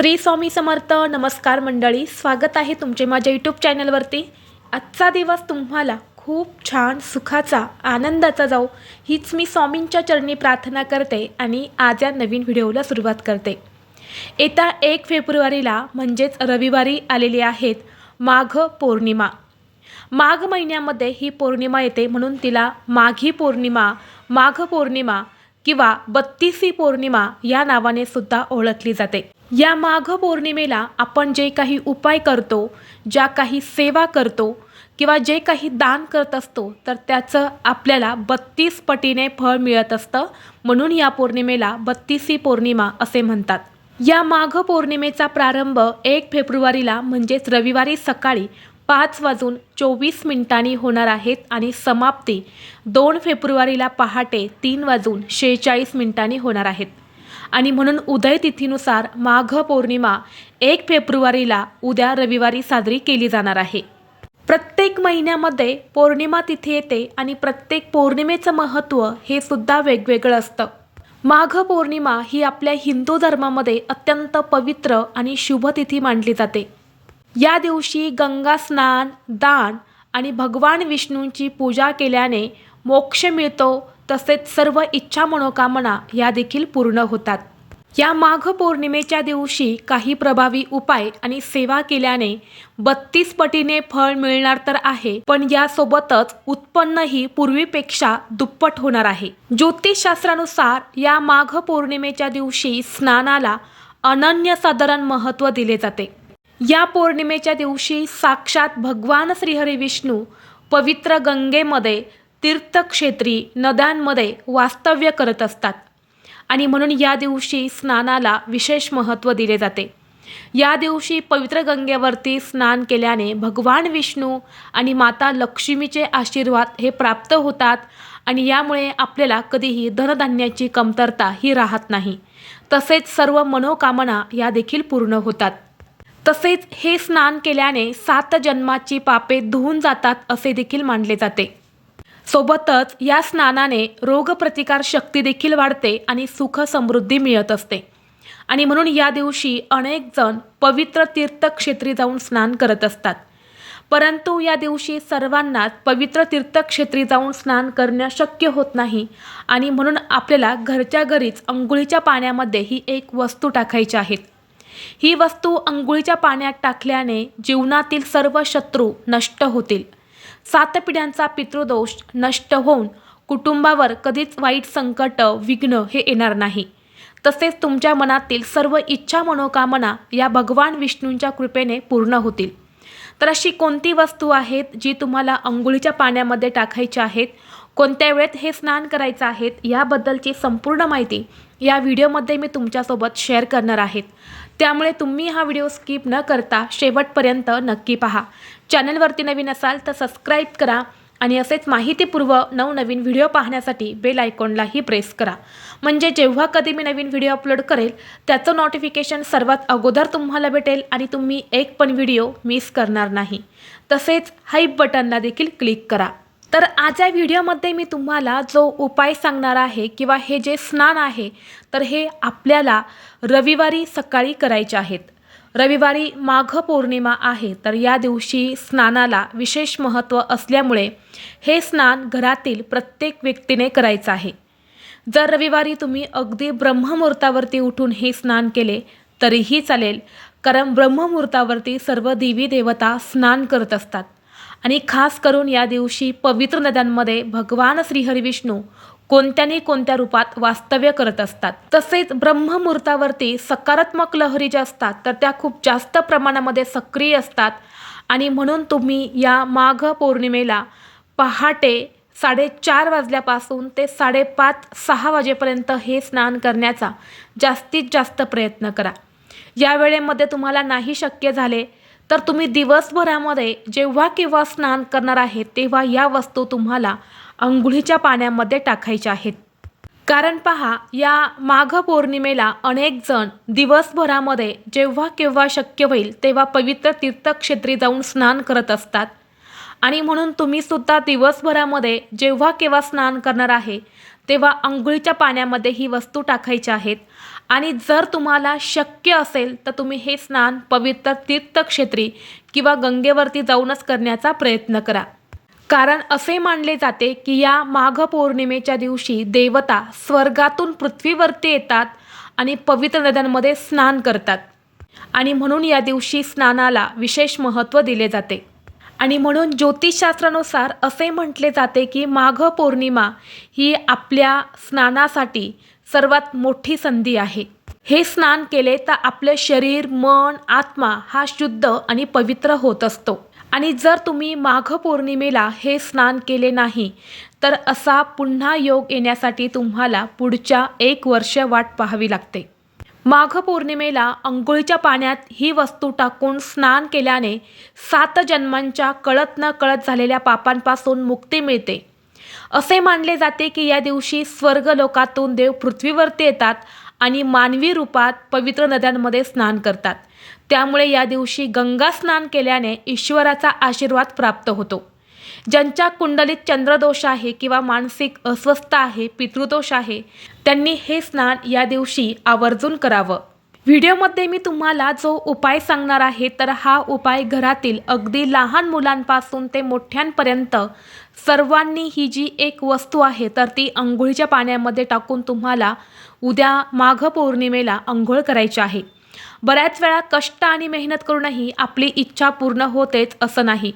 श्री स्वामी समर्थ. नमस्कार मंडळी, स्वागत आहे तुमचे माझ्या यूट्यूब चॅनलवरती. आजचा दिवस तुम्हाला खूप छान सुखाचा आनंदाचा जाऊ हीच मी स्वामींच्या चरणी प्रार्थना करते आणि आज या नवीन व्हिडिओला सुरुवात करते. येत्या 1 फेब्रुवारीला म्हणजेच रविवारी आलेली आहेत माघ पौर्णिमा. माघ महिन्यामध्ये ही पौर्णिमा येते म्हणून तिला माघी पौर्णिमा, माघ पौर्णिमा किंवा 32वी पौर्णिमा या नावाने सुद्धा ओळखली जाते. या माघ पौर्णिमेला आपण जे काही उपाय करतो, ज्या काही सेवा करतो किंवा जे काही दान करत असतो तर त्याचं आपल्याला 32 पटीने फळ मिळत असतं. म्हणून या पौर्णिमेला 32वी पौर्णिमा असे म्हणतात. या माघ पौर्णिमेचा प्रारंभ 1 फेब्रुवारीला म्हणजेच रविवारी सकाळी 5:24 होणार आहेत आणि समाप्ती 2 फेब्रुवारीला पहाटे 3:46 होणार आहेत. आणि म्हणून उदय तिथीनुसार माघ पौर्णिमा 1 फेब्रुवारीला उद्या रविवारी साजरी केली जाणार आहे. प्रत्येक महिन्यामध्ये पौर्णिमा तिथी येते आणि प्रत्येक पौर्णिमेचं महत्त्व हे सुद्धा वेगवेगळं असतं. माघ पौर्णिमा ही आपल्या हिंदू धर्मामध्ये अत्यंत पवित्र आणि शुभ तिथी मानली जाते. या दिवशी गंगा स्नान, दान आणि भगवान विष्णूंची पूजा केल्याने मोक्ष मिळतो. तसेच सर्व इच्छा मनोकामना या देखील पूर्ण होतात. या माघ पौर्णिमेच्या दिवशी काही प्रभावी उपाय आणि सेवा केल्याने 32 पटीने फळ मिळणार तर आहे, पण यासोबतच उत्पन्नही पूर्वीपेक्षा दुप्पट होणार आहे. ज्योतिषशास्त्रानुसार या माघ पौर्णिमेच्या दिवशी स्नानाला अनन्यसाधारण महत्त्व दिले जाते. या पौर्णिमेच्या दिवशी साक्षात भगवान श्रीहरी विष्णू पवित्र गंगेमध्ये, तीर्थक्षेत्री, नद्यांमध्ये वास्तव्य करत असतात आणि म्हणून या दिवशी स्नानाला विशेष महत्त्व दिले जाते. या दिवशी पवित्र गंगेवरती स्नान केल्याने भगवान विष्णू आणि माता लक्ष्मीचे आशीर्वाद हे प्राप्त होतात आणि यामुळे आपल्याला कधीही धनधान्याची कमतरता ही राहत नाही. तसेच सर्व मनोकामना या देखील पूर्ण होतात. तसेच हे स्नान केल्याने 7 जन्माची पापे धुवून जातात असे देखील मानले जाते. सोबतच या स्नानाने रोगप्रतिकार शक्ती देखील वाढते आणि सुख समृद्धी मिळत असते. आणि म्हणून या दिवशी अनेक जण पवित्र तीर्थक्षेत्री जाऊन स्नान करत असतात. परंतु या दिवशी सर्वांनाच पवित्र तीर्थक्षेत्री जाऊन स्नान करणे शक्य होत नाही आणि म्हणून आपल्याला घरच्या घरीच अंघोळीच्या पाण्यामध्ये ही एक वस्तू टाकायची आहेत. ही वस्तू अंघोळीच्या पाण्यात टाकल्याने जीवनातील सर्व शत्रू नष्ट होतील. 7 पिढ्यांचा पितृदोष नष्ट होऊन कुटुंबावर कधीच वाईट संकट, विघ्न हे येणार नाही. तसेच तुमच्या मनातील सर्व इच्छा मनोकामना या भगवान विष्णूंच्या कृपेने पूर्ण होतील. तर अशी कोणती वस्तू आहेत जी तुम्हाला अंघोळीच्या पाण्यामध्ये टाकायची आहेत, कोणत्या वेळेत हे स्नान करायचं आहे याबद्दलची संपूर्ण माहिती या व्हिडिओमध्ये मी तुमच्यासोबत शेअर करणार आहेत. त्यामुळे तुम्ही हा व्हिडिओ स्किप न करता शेवटपर्यंत नक्की पहा. चॅनलवरती नवीन असाल तर सबस्क्राईब करा आणि असेच माहितीपूर्व नवनवीन व्हिडिओ पाहण्यासाठी बेल आयकॉनलाही प्रेस करा. म्हणजे जेव्हा कधी मी नवीन व्हिडिओ अपलोड करेल त्याचं नोटिफिकेशन सर्वात अगोदर तुम्हाला भेटेल आणि तुम्ही एक पण व्हिडिओ मिस करणार नाही. तसेच हाईप बटनला देखील क्लिक करा. तर आज या व्हिडिओमध्ये मी तुम्हाला जो उपाय सांगणार आहे किंवा हे जे स्नान आहे तर हे आपल्याला रविवारी सकाळी करायचे आहेत. रविवारी माघ पौर्णिमा आहे तर या दिवशी स्नानाला विशेष महत्त्व असल्यामुळे हे स्नान घरातील प्रत्येक व्यक्तीने करायचं आहे. जर रविवारी तुम्ही अगदी ब्रह्ममुहूर्तावरती उठून हे स्नान केले तरीही चालेल, कारण ब्रह्ममुहूर्तावरती सर्व देवी देवता स्नान करत असतात आणि खास करून या दिवशी पवित्र नद्यांमध्ये भगवान श्रीहरी विष्णू कोणत्या रूपात वास्तव्य करत असतात. तसेच ब्रह्ममुहूर्तावरती सकारात्मक लहरी ज्या असतात तर त्या खूप जास्त प्रमाणामध्ये सक्रिय असतात आणि म्हणून तुम्ही या माघ पौर्णिमेला पहाटे 4:30 वाजल्यापासून ते 5:30-6 वाजेपर्यंत हे स्नान करण्याचा जास्तीत जास्त प्रयत्न करा. या वेळेमध्ये तुम्हाला नाही शक्य झाले तर तुम्ही दिवसभरामध्ये जेव्हा केव्हा स्नान करणार आहे तेव्हा या वस्तू तुम्हाला अंघोळीच्या पाण्यामध्ये टाकायच्या आहेत. कारण पहा, या माघ पौर्णिमेला अनेक जण दिवसभरामध्ये जेव्हा केव्हा शक्य होईल तेव्हा पवित्र तीर्थक्षेत्री जाऊन स्नान करत असतात आणि म्हणून तुम्ही सुद्धा दिवसभरामध्ये जेव्हा केव्हा स्नान करणार आहे तेव्हा अंघोळीच्या पाण्यामध्ये ही वस्तू टाकायची आहेत आणि जर तुम्हाला शक्य असेल तर तुम्ही हे स्नान पवित्र तीर्थक्षेत्री किंवा गंगेवरती जाऊनच करण्याचा प्रयत्न करा. कारण असे मानले जाते की या माघ पौर्णिमेच्या दिवशी देवता स्वर्गातून पृथ्वीवरती येतात आणि पवित्र नद्यांमध्ये स्नान करतात. आणि म्हणून या दिवशी स्नानाला विशेष महत्त्व दिले जाते. आणि म्हणून ज्योतिषशास्त्रानुसार असे म्हटले जाते की माघ पौर्णिमा ही आपल्या स्नानासाठी सर्वात मोठी संधी आहे. हे स्नान केले तर आपले शरीर, मन, आत्मा हा शुद्ध आणि पवित्र होत असतो. आणि जर तुम्ही माघ पौर्णिमेला हे स्नान केले नाही तर असा पुन्हा योग येण्यासाठी तुम्हाला पुढच्या 1 वर्ष वाट पाहावी लागते. माघ पौर्णिमेला अंघोळीच्या पाण्यात ही वस्तू टाकून स्नान केल्याने 7 जन्मांच्या कळत न कळत झालेल्या पापांपासून मुक्ती मिळते. असे मानले जाते की या दिवशी स्वर्गलोकातून देव पृथ्वीवरती येतात आणि मानवी रूपात पवित्र नद्यांमध्ये स्नान करतात. त्यामुळे या दिवशी गंगा स्नान केल्याने ईश्वराचा आशीर्वाद प्राप्त होतो. ज्यांच्या कुंडलीत चंद्रदोष आहे किंवा मानसिक अस्वस्थ आहे, पितृदोष आहे, त्यांनी हे स्नान या दिवशी आवर्जून करावं. व्हिडिओमध्ये मी तुम्हाला जो उपाय सांगणार आहे तर हा उपाय घरातील अगदी लहान मुलांपासून ते मोठ्यांपर्यंत सर्वांनी ही जी एक वस्तू आहे तर ती अंघोळीच्या पाण्यामध्ये टाकून तुम्हाला उद्या माघ पौर्णिमेला अंघोळ करायची आहे. बऱ्याच वेळा कष्ट आणि मेहनत करूनही आपली इच्छा पूर्ण होतेच असं नाही.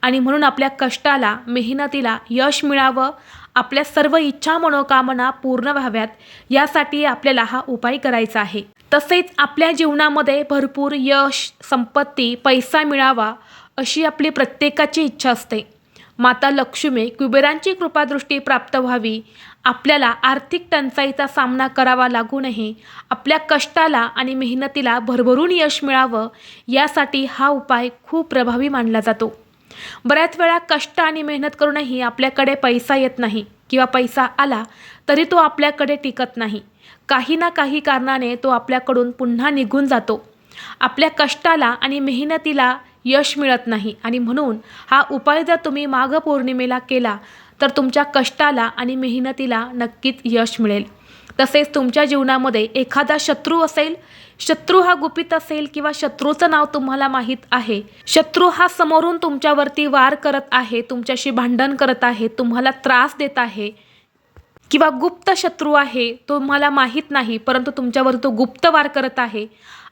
आणि म्हणून आपल्या कष्टाला, मेहनतीला यश मिळावं, आपल्या सर्व इच्छा मनोकामना पूर्ण व्हाव्यात यासाठी आपल्याला हा उपाय करायचा आहे. तसेच आपल्या जीवनामध्ये भरपूर यश, संपत्ती, पैसा मिळावा अशी आपली प्रत्येकाची इच्छा असते. माता लक्ष्मी, कुबेरांची कृपादृष्टी प्राप्त व्हावी, आपल्याला आर्थिक टंचाईचा सामना करावा लागू नये, आपल्या कष्टाला आणि मेहनतीला भरभरून यश मिळावं यासाठी हा उपाय खूप प्रभावी मानला जातो. बऱ्याच वेळा कष्ट आणि मेहनत करूनही आपल्याकडे पैसा येत नाही किंवा पैसा आला तरी तो आपल्याकडे टिकत नाही. काही ना काही कारणाने तो आपल्याकडून पुन्हा निघून जातो. आपल्या कष्टाला आणि मेहनतीला यश मिळत नाही. आणि म्हणून हा उपाय जर तुम्ही माघ पौर्णिमेला केला तर तुमच्या कष्टाला आणि मेहनतीला नक्कीच यश मिळेल. तसेच तुमच्या जीवनामध्ये एखादा शत्रू असेल, शत्रू हा गुपित असेल किंवा शत्रूचं नाव तुम्हाला माहीत आहे, शत्रू हा समोरून तुमच्यावरती वार करत आहे, तुमच्याशी भांडण करत आहे, तुम्हाला त्रास देत आहे किंवा गुप्त शत्रू आहे, तुम्हाला माहीत नाही परंतु तुमच्यावर तो गुप्त वार करत आहे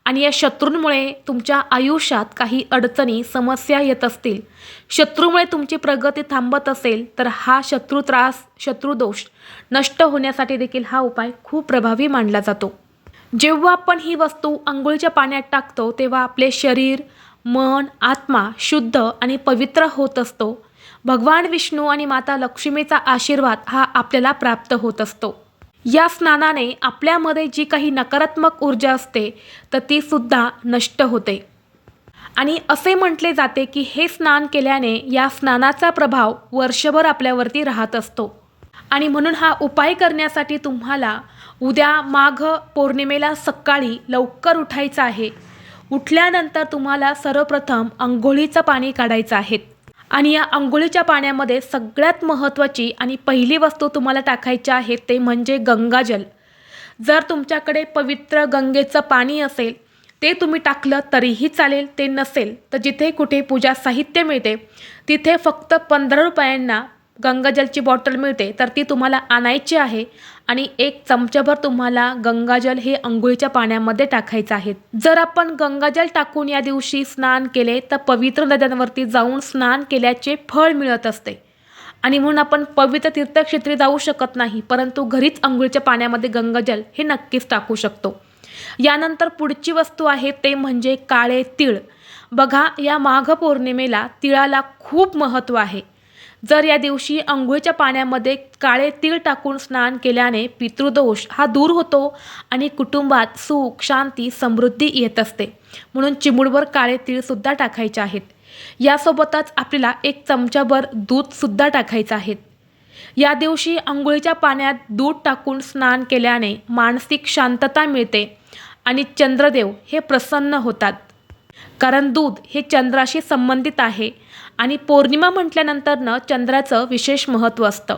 आणि या शत्रूंमुळे तुमच्या आयुष्यात काही अडचणी, समस्या येत असतील, शत्रूमुळे तुमची प्रगती थांबत असेल तर हा शत्रू त्रास, शत्रुदोष नष्ट होण्यासाठी देखील हा उपाय खूप प्रभावी मानला जातो. जेव्हा आपण ही वस्तू अंघोळीच्या पाण्यात टाकतो तेव्हा आपले शरीर, मन, आत्मा शुद्ध आणि पवित्र होत असतो. भगवान विष्णू आणि माता लक्ष्मीचा आशीर्वाद हा आपल्याला प्राप्त होत असतो. या स्नानाने आपल्यामध्ये जी काही नकारात्मक ऊर्जा असते तर ती सुद्धा नष्ट होते. आणि असे म्हटले जाते की हे स्नान केल्याने या स्नानाचा प्रभाव वर्षभर आपल्यावरती राहत असतो. आणि म्हणून हा उपाय करण्यासाठी तुम्हाला उद्या माघ पौर्णिमेला सकाळी लवकर उठायचं आहे. उठल्यानंतर तुम्हाला सर्वप्रथम अंघोळीचं पाणी काढायचं आहे. आणि या अंघोळीच्या पाण्यामध्ये सगळ्यात महत्त्वाची आणि पहिली वस्तू तुम्हाला टाकायची आहे ते म्हणजे गंगाजल. जर तुमच्याकडे पवित्र गंगेचं पाणी असेल ते तुम्ही टाकलं तरीही चालेल. ते नसेल तर जिथे कुठे पूजा साहित्य मिळते तिथे फक्त 15 रुपयांना गंगाजलची बॉटल मिळते तर ती तुम्हाला आणायची आहे आणि 1 चमचाभर तुम्हाला गंगाजल हे अंघोळीच्या पाण्यामध्ये टाकायचं आहे. जर आपण गंगाजल टाकून या दिवशी स्नान केले तर पवित्र नद्यांवरती जाऊन स्नान केल्याचे फळ मिळत असते. आणि म्हणून आपण पवित्र तीर्थक्षेत्री जाऊ शकत नाही परंतु घरीच अंघोळीच्या पाण्यामध्ये गंगाजल हे नक्कीच टाकू शकतो. यानंतर पुढची वस्तू आहे ते म्हणजे काळे तीळ. बघा, या माघ पौर्णिमेला तिळाला खूप महत्त्व आहे. जर या दिवशी अंघोळीच्या पाण्यामध्ये काळे तीळ टाकून स्नान केल्याने पितृदोष हा दूर होतो आणि कुटुंबात सुख, शांती, समृद्धी येत असते. म्हणून चिमूटभर काळे तीळसुद्धा टाकायचे आहेत. यासोबतच आपल्याला 1 चमचाभर दूधसुद्धा टाकायचं आहे. या दिवशी अंघोळीच्या पाण्यात दूध टाकून स्नान केल्याने मानसिक शांतता मिळते आणि चंद्रदेव हे प्रसन्न होतात. कारण दूध हे चंद्राशी संबंधित आहे आणि पौर्णिमा म्हटल्यानंतरनं चंद्राचं विशेष महत्त्व असतं.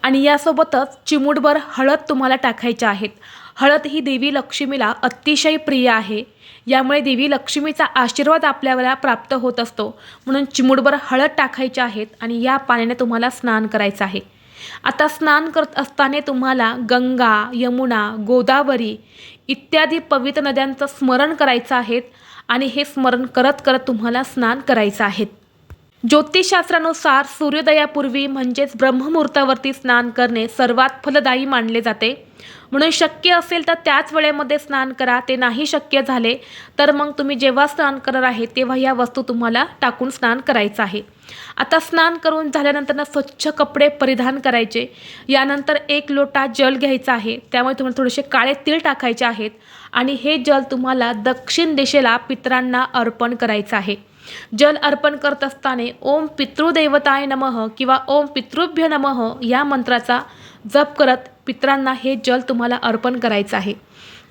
आणि यासोबतच चिमूटभर हळद तुम्हाला टाकायच्या आहेत. हळद ही देवी लक्ष्मीला अतिशय प्रिय आहे. यामुळे देवी लक्ष्मीचा आशीर्वाद आपल्याला प्राप्त होत असतो. म्हणून चिमूटभर हळद टाकायची आहेत आणि या पाण्याने तुम्हाला स्नान करायचं आहे. आता स्नान करत असताना तुम्हाला गंगा, यमुना, गोदावरी इत्यादी पवित्र नद्यांचं स्मरण करायचं आहे आणि हे स्मरण करत करत तुम्हाला स्नान करायचं आहे. ज्योतिषशास्त्रानुसार सूर्योदयापूर्वी म्हणजेच ब्रह्ममुहूर्तावरती स्नान करणे सर्वात फलदायी मानले जाते. म्हणून शक्य असेल तर त्याच वेळेमध्ये स्नान करा. ते नाही शक्य झाले तर मग तुम्ही जेव्हा स्नान करणार आहे तेव्हा या वस्तू तुम्हाला टाकून स्नान करायचं आहे. आता स्नान करून झाल्यानंतर स्वच्छ कपडे परिधान करायचे. यानंतर 1 लोटा जल घ्यायचा आहे. त्यामुळे तुम्हाला थोडेसे काळे तीळ टाकायचे आहेत आणि हे जल तुम्हाला दक्षिण दिशेला पितरांना अर्पण करायचं आहे. जल अर्पण करत असताना ओम पितृदेवताय नमः किंवा ओम पितृभ्य नमः या मंत्राचा जप करत पितरांना हे जल तुम्हाला अर्पण करायचं आहे.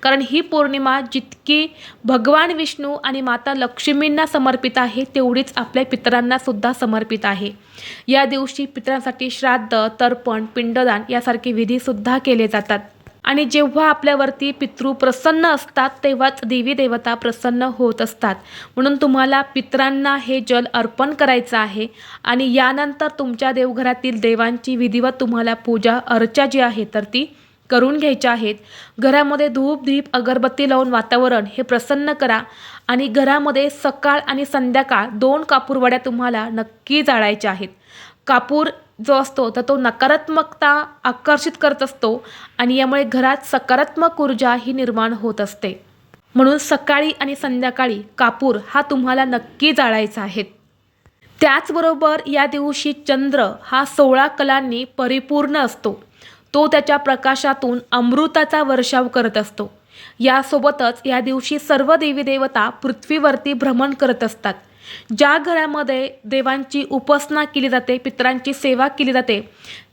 कारण ही पौर्णिमा जितकी भगवान विष्णू आणि माता लक्ष्मींना समर्पित आहे तेवढीच आपल्या पितरांना सुद्धा समर्पित आहे. या दिवशी पितरांसाठी श्राद्ध, तर्पण, पिंडदान यासारखे विधीसुद्धा केले जातात. आणि जेव्हा आपल्यावरती पितृ प्रसन्न असतात तेव्हाच देवी देवता प्रसन्न होत असतात. म्हणून तुम्हाला पितरांना हे जल अर्पण करायचं आहे आणि यानंतर तुमच्या देवघरातील देवांची विधिवत तुम्हाला पूजा अर्चा जी आहे तर ती करून घ्यायच्या आहेत. घरामध्ये धूप, दीप, अगरबत्ती लावून वातावरण हे प्रसन्न करा आणि घरामध्ये सकाळ आणि संध्याकाळ 2 कापूरवड्या तुम्हाला नक्की जाळायच्या आहेत. कापूर जो असतो तर तो नकारात्मकता आकर्षित करत असतो आणि यामुळे घरात सकारात्मक ऊर्जा ही निर्माण होत असते. म्हणून सकाळी आणि संध्याकाळी कापूर हा तुम्हाला नक्की जाळायचा आहे. त्याचबरोबर या दिवशी चंद्र हा 16 कलांनी परिपूर्ण असतो. तो त्याच्या प्रकाशातून अमृताचा वर्षाव करत असतो. यासोबतच या दिवशी सर्व देवी देवता पृथ्वीवरती भ्रमण करत असतात. ज्या घरामध्ये देवांची उपासना केली जाते, पितरांची सेवा केली जाते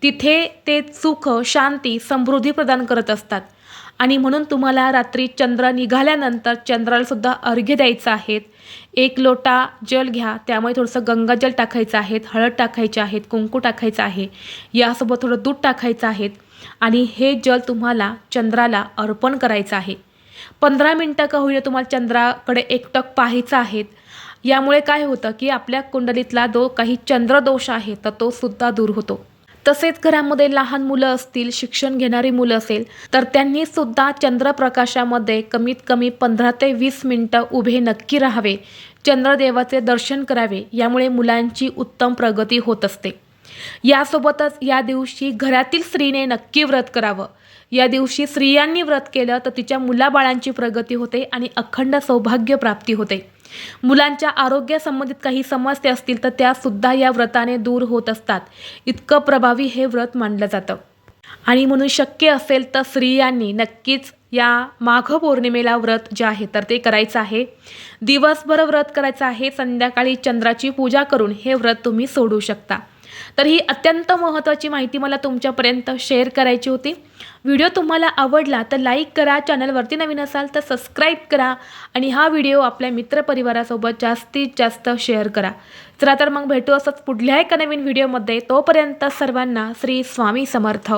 तिथे ते सुख, शांती, समृद्धी प्रदान करत असतात. आणि म्हणून तुम्हाला रात्री चंद्र निघाल्यानंतर चंद्राला सुद्धा अर्घ्य द्यायचं आहे. 1 लोटा जल घ्या. त्यामुळे थोडंसं गंगाजल टाकायचं आहे, हळद टाकायचे आहेत, कुंकू टाकायचं आहे, यासोबत थोडं दूध टाकायचं आहे आणि हे जल तुम्हाला चंद्राला अर्पण करायचं आहे. 15 मिनटं का होईना तुम्हाला चंद्राकडे एकटक पाहायचं आहे. यामुळे काय होतं की आपल्या कुंडलीतला जो काही चंद्रदोष आहे तर तो सुद्धा दूर होतो. तसेच घरामध्ये लहान मुलं असतील, शिक्षण घेणारी मुलं असेल तर त्यांनी सुद्धा चंद्रप्रकाशामध्ये कमीत कमी 15 ते 20 मिनटं उभे नक्की राहावे. चंद्रदेवाचे दर्शन करावे. यामुळे मुलांची उत्तम प्रगती होत असते. यासोबतच या दिवशी घरातील स्त्रीने नक्की व्रत करावं. या दिवशी स्त्रियांनी व्रत केलं तर तिच्या मुलाबाळांची प्रगती होते आणि अखंड सौभाग्य प्राप्ती होते. मुलांच्या आरोग्यासंबंधित काही समस्या असतील तर त्यासुद्धा या व्रताने दूर होत असतात. इतकं प्रभावी हे व्रत मानलं जातं. आणि म्हणून शक्य असेल तर स्त्रियांनी नक्कीच या माघ पौर्णिमेला व्रत जे आहे तर ते करायचं आहे. दिवसभर व्रत करायचं आहे. संध्याकाळी चंद्राची पूजा करून हे व्रत तुम्ही सोडू शकता. तर ही अत्यंत महत्त्वाची माहिती मला तुमच्यापर्यंत शेअर करायची होती. व्हिडिओ तुम्हाला आवडला तर लाईक करा. चॅनलवरती नवीन असाल तर सबस्क्राईब करा आणि हा व्हिडिओ आपल्या मित्रपरिवारासोबत जास्तीत जास्त शेअर करा. चला तर मग भेटू असंच पुढल्या एका नवीन व्हिडिओमध्ये. तोपर्यंत सर्वांना श्री स्वामी समर्थ.